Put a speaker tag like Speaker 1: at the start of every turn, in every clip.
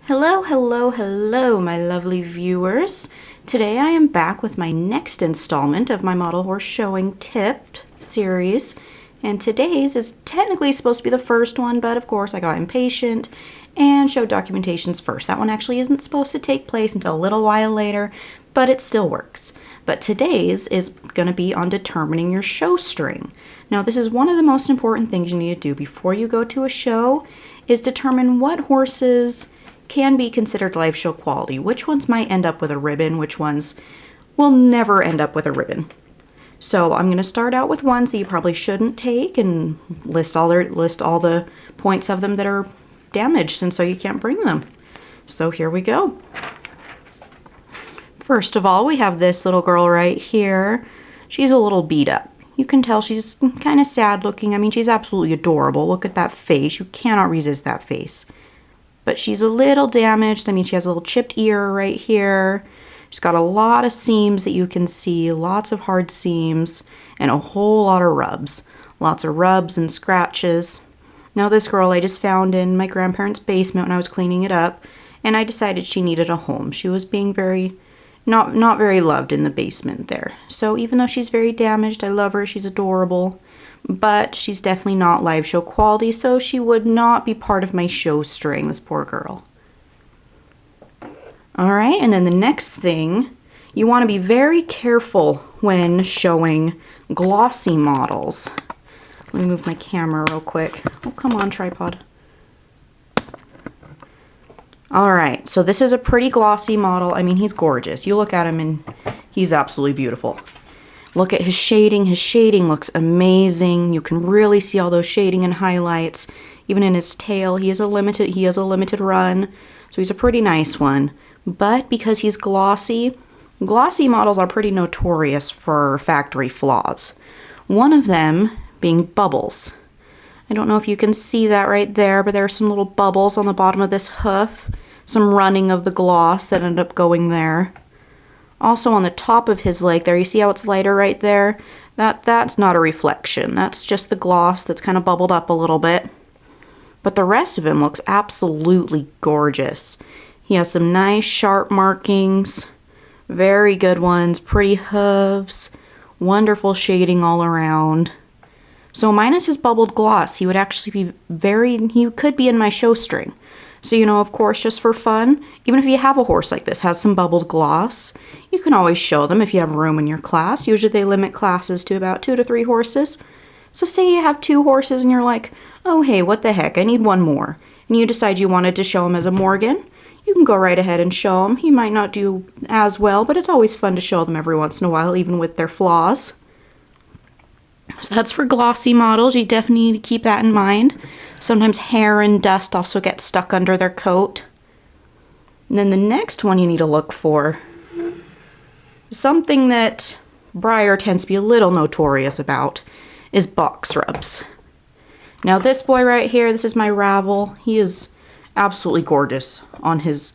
Speaker 1: Hello, hello, hello, my lovely viewers. Today I am back with my next installment of my model horse showing tip series. And today's is technically supposed to be the first one, but of course I got impatient and showed documentations first. That one actually isn't supposed to take place until a little while later, but it still works. But today's is going to be on determining your show string. Now this is one of the most important things you need to do before you go to a show, is determine what horses can be considered live show quality. Which ones might end up with a ribbon, which ones will never end up with a ribbon. So I'm going to start out with ones that you probably shouldn't take and list all the points of them that are damaged and so you can't bring them. So here we go. First of all, we have this little girl right here. She's a little beat up. You can tell she's kind of sad looking. I mean, she's absolutely adorable. Look at that face. You cannot resist that face. But she's a little damaged. I mean, she has a little chipped ear right here. She's got a lot of seams that you can see, lots of hard seams, and a whole lot of rubs. Lots of rubs and scratches. Now this girl I just found in my grandparents' basement when I was cleaning it up, and I decided she needed a home. She was being not very loved in the basement there. So even though she's very damaged, I love her, she's adorable. But she's definitely not live show quality, so she would not be part of my show string, this poor girl. Alright, and then the next thing, you want to be very careful when showing glossy models. Let me move my camera real quick. Oh, come on, tripod. Alright, so this is a pretty glossy model. I mean, he's gorgeous. You look at him and he's absolutely beautiful. Look at his shading. His shading looks amazing. You can really see all those shading and highlights. Even in his tail, he has a limited run. So he's a pretty nice one. But because he's glossy, glossy models are pretty notorious for factory flaws. One of them being bubbles. I don't know if you can see that right there, but there are some little bubbles on the bottom of this hoof. Some running of the gloss that ended up going there. Also on the top of his leg there, you see how it's lighter right there? That's not a reflection. That's just the gloss that's kind of bubbled up a little bit. But the rest of him looks absolutely gorgeous. He has some nice sharp markings, very good ones, pretty hooves, wonderful shading all around. So minus his bubbled gloss, he would actually be he could be in my show string. So, you know, of course, just for fun, even if you have a horse like this, has some bubbled gloss, you can always show them if you have room in your class. Usually they limit classes to about 2 to 3 horses. So say you have 2 horses and you're like, oh, hey, what the heck, I need one more. And you decide you wanted to show him as a Morgan. You can go right ahead and show him. He might not do as well, but it's always fun to show them every once in a while, even with their flaws. So that's for glossy models. You definitely need to keep that in mind. Sometimes hair and dust also get stuck under their coat. And then the next one you need to look for, something that Breyer tends to be a little notorious about, is box rubs. Now this boy right here, this is my Ravel. He is absolutely gorgeous on his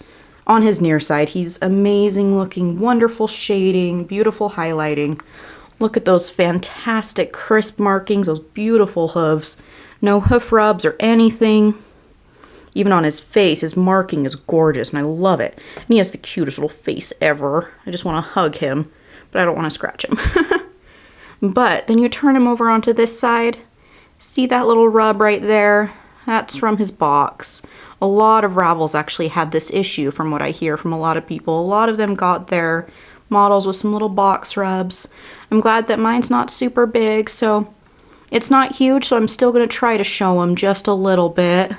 Speaker 1: near side. He's amazing looking, wonderful shading, beautiful highlighting. Look at those fantastic crisp markings, those beautiful hooves. No hoof rubs or anything. Even on his face, his marking is gorgeous and I love it. And he has the cutest little face ever. I just want to hug him, but I don't want to scratch him. But then you turn him over onto this side. See that little rub right there? That's from his box. A lot of Ravels actually had this issue from what I hear from a lot of people. A lot of them got their models with some little box rubs. I'm glad that mine's not super big, so it's not huge, so I'm still going to try to show him just a little bit.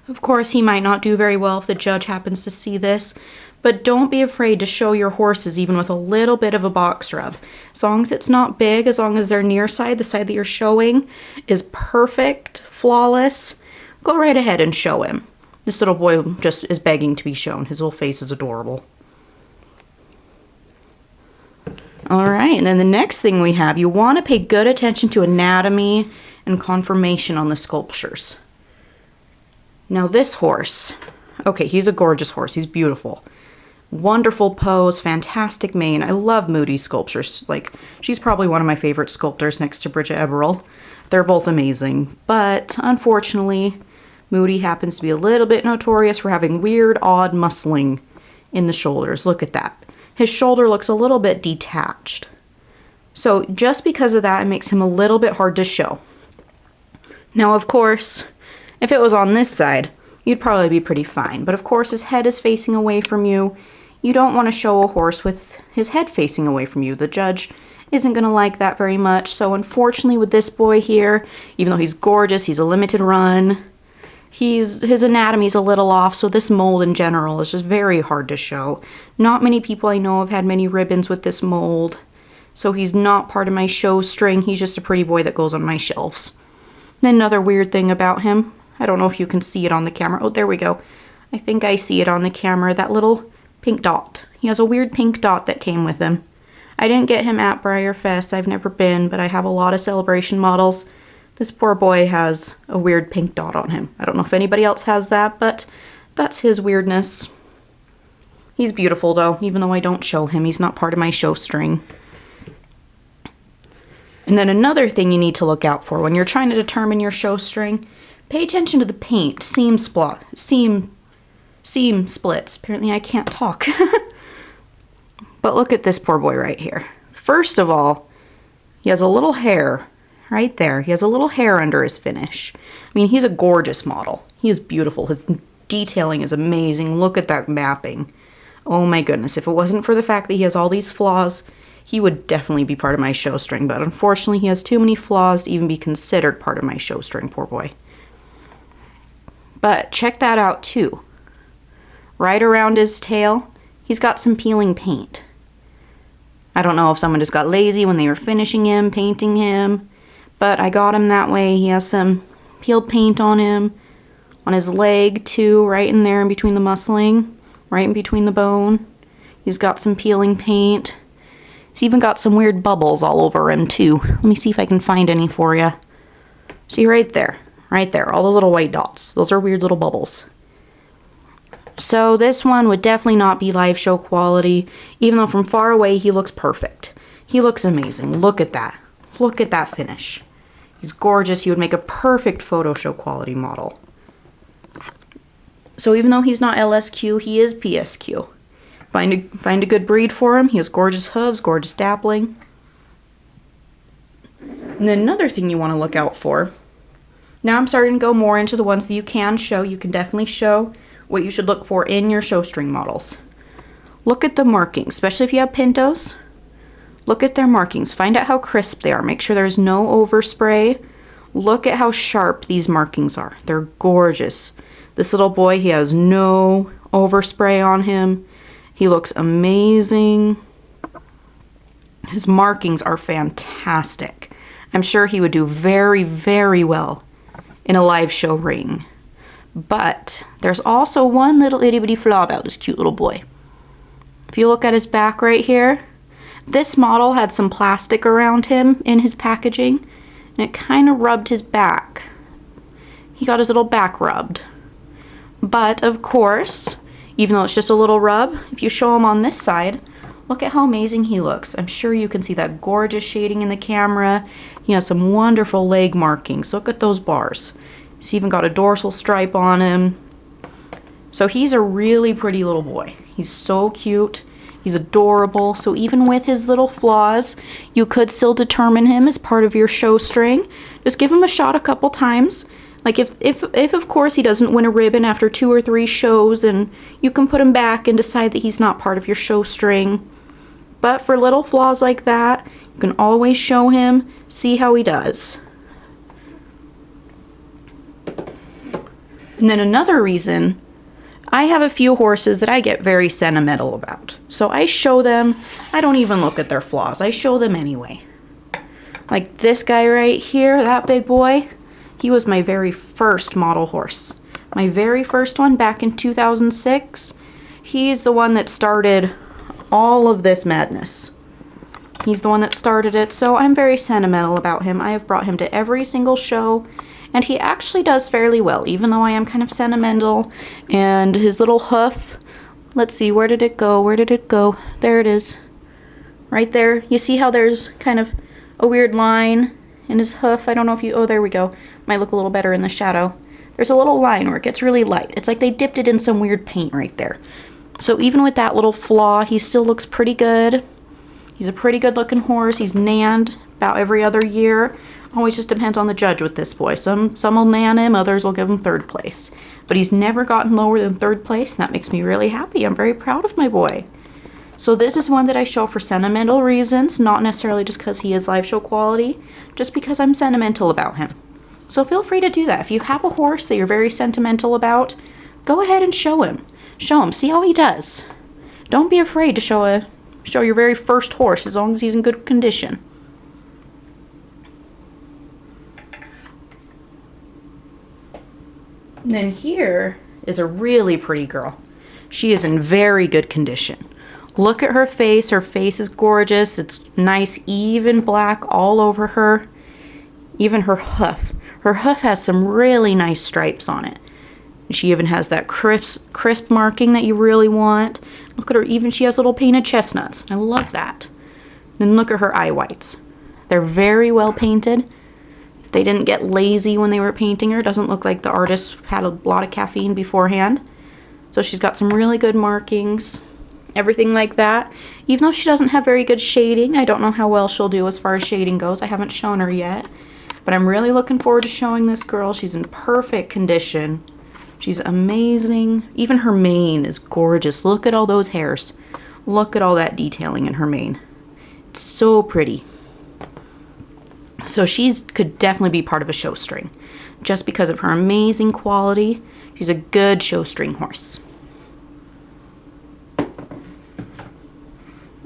Speaker 1: Of course, he might not do very well if the judge happens to see this, but don't be afraid to show your horses even with a little bit of a box rub. As long as it's not big, as long as their near side, the side that you're showing, is perfect, flawless, go right ahead and show him. This little boy just is begging to be shown. His little face is adorable. Alright, and then the next thing we have, you want to pay good attention to anatomy and conformation on the sculptures. Now this horse, okay, he's a gorgeous horse, he's beautiful. Wonderful pose, fantastic mane. I love Moody's sculptures. Like, she's probably one of my favorite sculptors next to Bridget Eberl. They're both amazing, but unfortunately, Moody happens to be a little bit notorious for having weird, odd muscling in the shoulders. Look at that. His shoulder looks a little bit detached. So just because of that, it makes him a little bit hard to show. Now, of course, if it was on this side, you'd probably be pretty fine. But of course, his head is facing away from you. You don't want to show a horse with his head facing away from you. The judge isn't going to like that very much. So unfortunately with this boy here, even though he's gorgeous, he's a limited run. His anatomy's a little off, so this mold in general is just very hard to show. Not many people I know have had many ribbons with this mold. So he's not part of my show string. He's just a pretty boy that goes on my shelves. And another weird thing about him, I don't know if you can see it on the camera. Oh, there we go. I think I see it on the camera, that little pink dot. He has a weird pink dot that came with him. I didn't get him at Breyerfest. I've never been, but I have a lot of celebration models. This poor boy has a weird pink dot on him. I don't know if anybody else has that, but that's his weirdness. He's beautiful though, even though I don't show him. He's not part of my show string. And then another thing you need to look out for when you're trying to determine your show string, pay attention to the paint, seam splits. Apparently I can't talk. But look at this poor boy right here. First of all, he has a little hair right there. He has a little hair under his finish. I mean, he's a gorgeous model. He is beautiful. His detailing is amazing. Look at that mapping. Oh my goodness. If it wasn't for the fact that he has all these flaws, he would definitely be part of my show string. But unfortunately, he has too many flaws to even be considered part of my show string, poor boy. But check that out too. Right around his tail, he's got some peeling paint. I don't know if someone just got lazy when they were finishing him, painting him, but I got him that way. He has some peeled paint on him, on his leg too, right in there in between the muscling, right in between the bone. He's got some peeling paint. He's even got some weird bubbles all over him too. Let me see if I can find any for you. See right there, all the little white dots. Those are weird little bubbles. So this one would definitely not be live show quality, even though from far away he looks perfect. He looks amazing. Look at that. Look at that finish. He's gorgeous. He would make a perfect photo show quality model. So even though he's not LSQ, he is PSQ. Find a good breed for him. He has gorgeous hooves, gorgeous dappling. And then another thing you want to look out for. Now I'm starting to go more into the ones that you can show. You can definitely show what you should look for in your show string models. Look at the markings, especially if you have pintos. Look at their markings. Find out how crisp they are. Make sure there's no overspray. Look at how sharp these markings are. They're gorgeous. This little boy, he has no overspray on him. He looks amazing. His markings are fantastic. I'm sure he would do very, very well in a live show ring. But there's also one little itty bitty flaw about this cute little boy. If you look at his back right here, this model had some plastic around him in his packaging, and it kind of rubbed his back. He got his little back rubbed. But of course, even though it's just a little rub, if you show him on this side, look at how amazing he looks. I'm sure you can see that gorgeous shading in the camera. He has some wonderful leg markings. Look at those bars. He's even got a dorsal stripe on him. So he's a really pretty little boy. He's so cute. He's adorable. So even with his little flaws, you could still determine him as part of your show string. Just give him a shot a couple times. Like if of course he doesn't win a ribbon after 2 or 3 shows, and you can put him back and decide that he's not part of your show string. But for little flaws like that, you can always show him, see how he does. And then another reason, I have a few horses that I get very sentimental about. So I show them, I don't even look at their flaws, I show them anyway. Like this guy right here, that big boy, he was my very first model horse. My very first one back in 2006. He's the one that started all of this madness. He's the one that started it, so I'm very sentimental about him. I have brought him to every single show, and he actually does fairly well, even though I am kind of sentimental. And his little hoof, let's see, where did it go? Where did it go? There it is. Right there. You see how there's kind of a weird line in his hoof? I don't know if you, oh, there we go. Might look a little better in the shadow. there's a little line where it gets really light. It's like they dipped it in some weird paint right there. So even with that little flaw, he still looks pretty good. He's a pretty good looking horse. He's nanned about every other year. Always just depends on the judge with this boy. Some will nan him, others will give him 3rd place. But he's never gotten lower than 3rd place, and that makes me really happy. I'm very proud of my boy. So this is one that I show for sentimental reasons, not necessarily just because he is live show quality, just because I'm sentimental about him. So feel free to do that. If you have a horse that you're very sentimental about, go ahead and show him. Show him, see how he does. Don't be afraid to show your very first horse, as long as he's in good condition. And then here is a really pretty girl. She is in very good condition. Look at her face. Her face is gorgeous. It's nice, even black all over her. Even her hoof. Her hoof has some really nice stripes on it. She even has that crisp marking that you really want. Look at her, even she has little painted chestnuts. I love that. Then look at her eye whites. They're very well painted. They didn't get lazy when they were painting her. It doesn't look like the artist had a lot of caffeine beforehand. So she's got some really good markings, everything like that. Even though she doesn't have very good shading, I don't know how well she'll do as far as shading goes. I haven't shown her yet. But I'm really looking forward to showing this girl. She's in perfect condition. She's amazing. Even her mane is gorgeous. Look at all those hairs. Look at all that detailing in her mane. It's so pretty. So she's could definitely be part of a Showstring. Just because of her amazing quality. She's a good Showstring horse.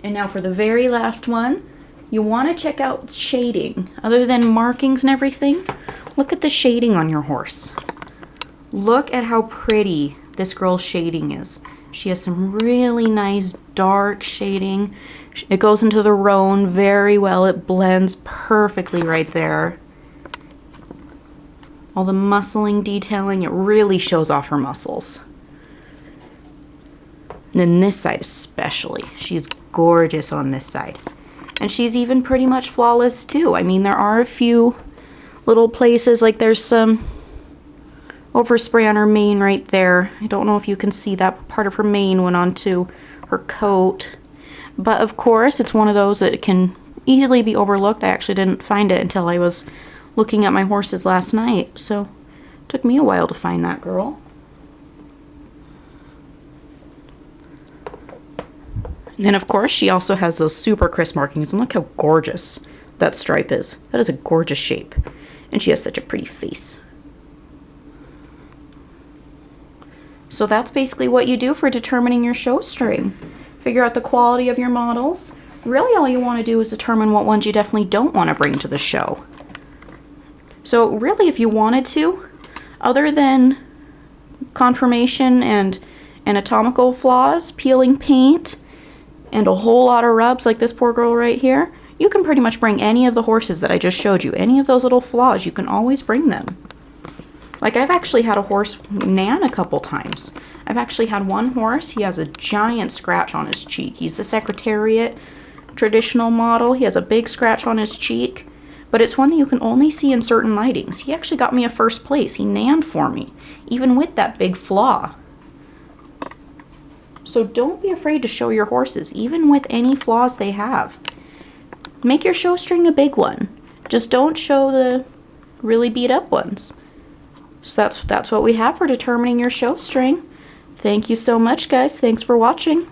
Speaker 1: And now for the very last one, you want to check out shading. Other than markings and everything, look at the shading on your horse. Look at how pretty this girl's shading is. She has some really nice dark shading. It goes into the roan very well. It blends perfectly right there. All the muscling detailing, it really shows off her muscles. And then this side especially. She's gorgeous on this side. And she's even pretty much flawless too. I mean, there are a few little places, like there's some overspray on her mane right there. I don't know if you can see that part of her mane went onto her coat. But of course, it's one of those that can easily be overlooked. I actually didn't find it until I was looking at my horses last night. So it took me a while to find that girl. And then of course, she also has those super crisp markings. And look how gorgeous that stripe is. That is a gorgeous shape. And she has such a pretty face. So that's basically what you do for determining your Showstring. Figure out the quality of your models. Really all you want to do is determine what ones you definitely don't want to bring to the show. So really, if you wanted to, other than conformation and anatomical flaws, peeling paint, and a whole lot of rubs like this poor girl right here, you can pretty much bring any of the horses that I just showed you. Any of those little flaws, you can always bring them. Like, I've actually had a horse nan a couple times. I've actually had one horse, he has a giant scratch on his cheek. He's the Secretariat traditional model. He has a big scratch on his cheek, but it's one that you can only see in certain lightings. He actually got me a 1st place. He nanned for me, even with that big flaw. So don't be afraid to show your horses, even with any flaws they have. Make your Showstring a big one. Just don't show the really beat up ones. So that's what we have for determining your Showstring. Thank you so much, guys. Thanks for watching.